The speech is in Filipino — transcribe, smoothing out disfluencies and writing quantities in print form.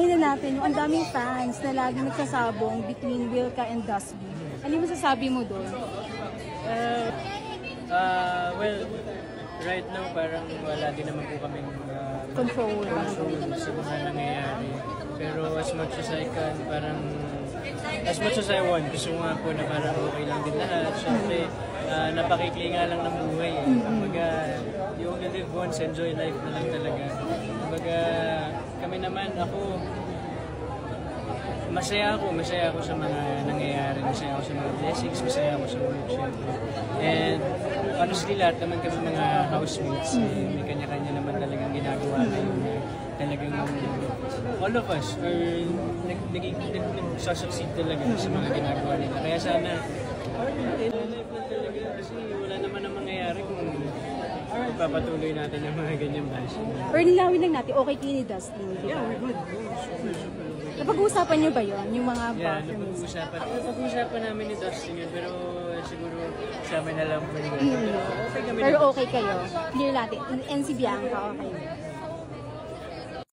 Na natin yung ang daming fans na lagi nagsasabong between Wilka and Dusty. Ano yung masasabi mo doon? Well, right now parang wala din naman po kaming control sa mga nangyayari. Pero as much as I can, as much as I want, gusto nga po na parang okay lang din lahat. Siyempre, napakikli nga lang ng buhay. Kumbaga, you only live once, enjoy life na lang talaga. Kumbaga, kami naman, masaya ako sa mga nangyayari, masaya ako sa mga blessings, masaya ako sa work, syempre. And honestly, lahat naman kami mga housemates, may kanya-kanya naman talagang ginagawa ngayon. Talagang all of us are nagsasucceed talaga sa mga ginagawa nila. Kaya sana, life lang talaga kasi wala naman ang mangyayari kung papatuloy natin yung mga ganyang bashing. Or nilawin lang natin, okay kayo ni Dustin, di ba? Yeah, we're good. Napag-uusapan niyo ba yun? Yung mga napag-uusapan namin ni Dustin yun, pero siguro sa amin na lang po yun. Okay kami. Pero okay kayo? Clear natin. And si Bianca, okay.